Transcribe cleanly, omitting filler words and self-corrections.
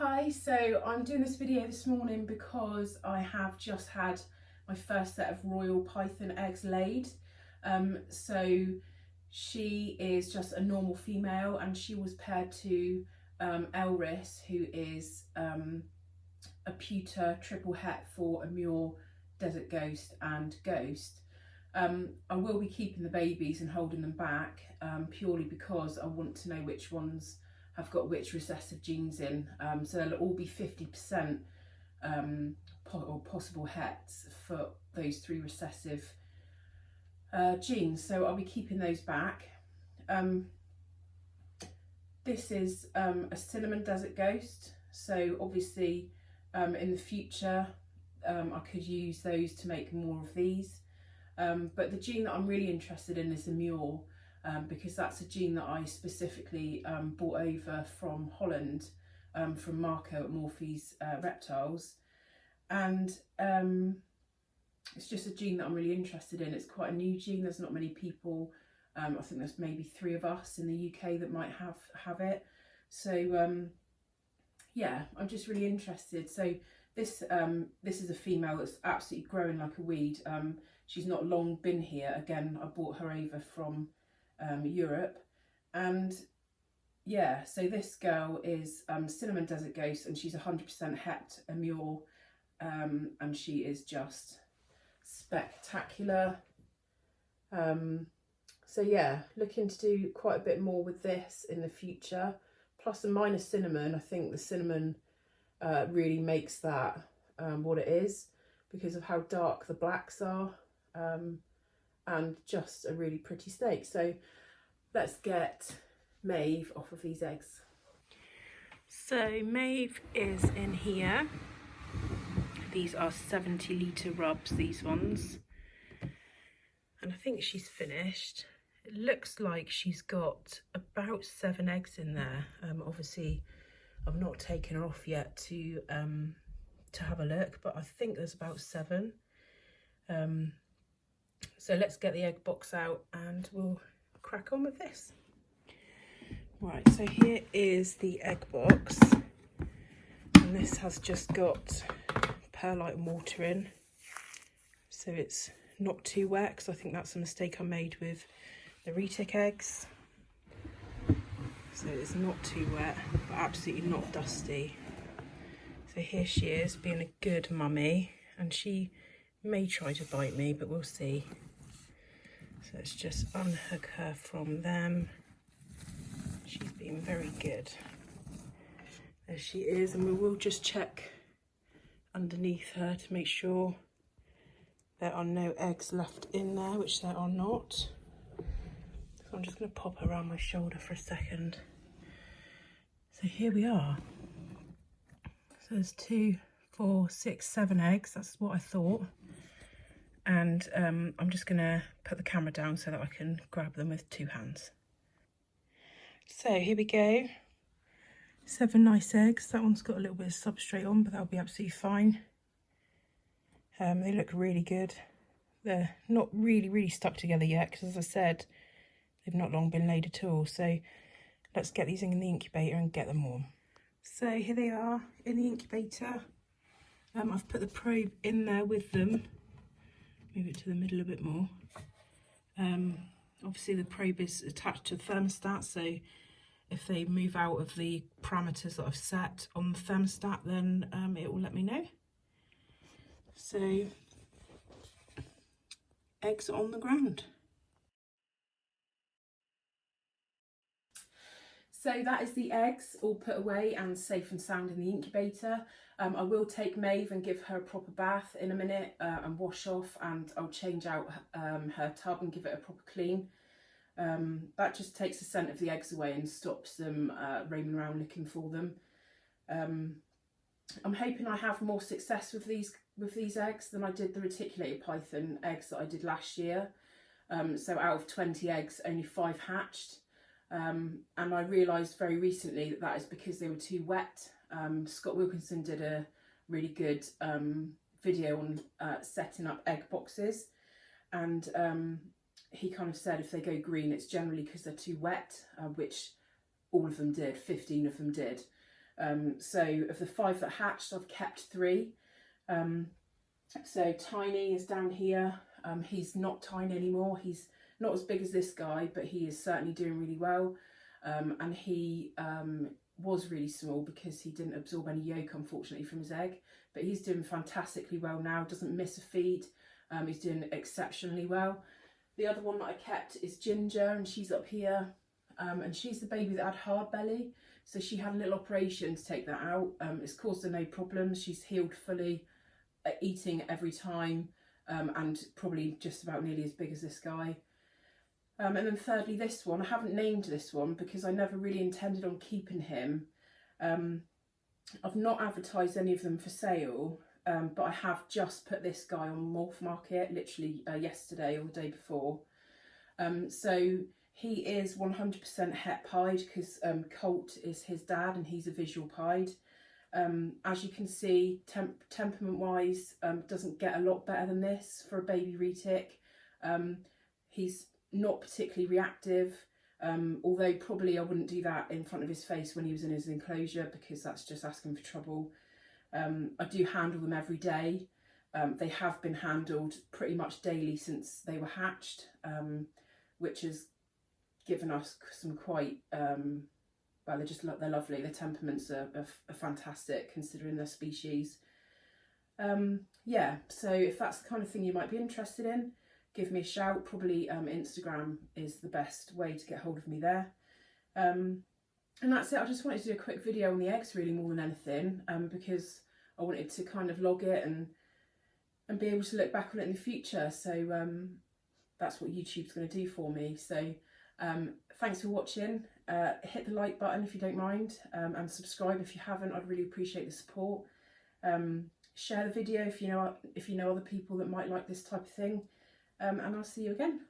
Hi, so I'm doing this video this morning because I have just had my first set of royal python eggs laid. So she is just a normal female and she was paired to Elris, who is a pewter triple het for a mule, desert ghost and ghost. I will be keeping the babies and holding them back purely because I want to know which ones have got which recessive genes in, so they'll all be 50% or possible hets for those 3 recessive genes, so I'll be keeping those back. This is a cinnamon desert ghost, so obviously in the future I could use those to make more of these, but the gene that I'm really interested in is the mule. Because that's a gene that I specifically brought over from Holland, from Marco at Morphie's Reptiles, and it's just a gene that I'm really interested in. It's quite a new gene, there's not many people, I think there's maybe 3 of us in the UK that might have it, so yeah, I'm just really interested. So this is a female that's absolutely growing like a weed. She's not long been here, again I brought her over from Europe, and yeah, so this girl is cinnamon desert ghost and she's 100% het, a mule, and she is just spectacular. So yeah, looking to do quite a bit more with this in the future, plus and minus cinnamon. I think the cinnamon really makes that what it is because of how dark the blacks are, and just a really pretty snake. So let's get Maeve off of these eggs. So Maeve is in here. These are 70 litre rubs, these ones. And I think she's finished. It looks like she's got about 7 eggs in there. Obviously I've not taken her off yet to have a look, but I think there's about 7. So let's get the egg box out and we'll crack on with this. Right, so here is the egg box, and this has just got perlite and water in, so it's not too wet, because I think that's a mistake I made with the retic eggs. So it's not too wet, but absolutely not dusty. So here she is being a good mummy, and she may try to bite me, but we'll see. So let's just unhook her from them. She's been very good. There she is, and we will just check underneath her to make sure there are no eggs left in there, which there are not. So I'm just going to pop her around my shoulder for a second. So here we are. So there's 2, 4, 6, 7 eggs. That's what I thought. And I'm just going to put the camera down so that I can grab them with 2 hands. So here we go. 7 nice eggs. That one's got a little bit of substrate on, but that'll be absolutely fine. They look really good. They're not really stuck together yet, because as I said, they've not long been laid at all. So let's get these in the incubator and get them warm. So here they are in the incubator. I've put the probe in there with them. Move it to the middle a bit more. Obviously the probe is attached to the thermostat, so if they move out of the parameters that I've set on the thermostat, then it will let me know. So eggs are on the ground. So that is the eggs all put away and safe and sound in the incubator. I will take Maeve and give her a proper bath in a minute and wash off, and I'll change out her tub and give it a proper clean. That just takes the scent of the eggs away and stops them roaming around looking for them. I'm hoping I have more success with these eggs than I did the reticulated python eggs that I did last year. So out of 20 eggs, only 5 hatched. And I realised very recently that that is because they were too wet. Scott Wilkinson did a really good video on setting up egg boxes, and he kind of said if they go green it's generally because they're too wet, which all of them did, 15 of them did. So of the 5 that hatched, I've kept 3. So Tiny is down here. He's not tiny anymore. He's not as big as this guy, but he is certainly doing really well. And he was really small because he didn't absorb any yolk, unfortunately, from his egg. But he's doing fantastically well now, doesn't miss a feed. He's doing exceptionally well. The other one that I kept is Ginger, and she's up here. And she's the baby that had hard belly. So she had a little operation to take that out. It's caused her no problems. She's healed fully, eating every time, and probably just about nearly as big as this guy. And then thirdly, this one. I haven't named this one because I never really intended on keeping him. I've not advertised any of them for sale, but I have just put this guy on Morphmarket literally yesterday or the day before. So he is 100% het pied because Colt is his dad and he's a visual pied. As you can see, temperament wise, doesn't get a lot better than this for a baby retic. He's not particularly reactive, although probably I wouldn't do that in front of his face when he was in his enclosure because that's just asking for trouble. I do handle them every day. They have been handled pretty much daily since they were hatched, which has given us some quite, well, they're lovely. Their temperaments are fantastic considering their species. Yeah, so if that's the kind of thing you might be interested in, give me a shout. Probably Instagram is the best way to get hold of me there. And that's it. I just wanted to do a quick video on the eggs really more than anything, because I wanted to kind of log it and be able to look back on it in the future. So that's what YouTube's going to do for me. So thanks for watching. Hit the like button if you don't mind, and subscribe if you haven't. I'd really appreciate the support. Share the video if you know other people that might like this type of thing. And I'll see you again.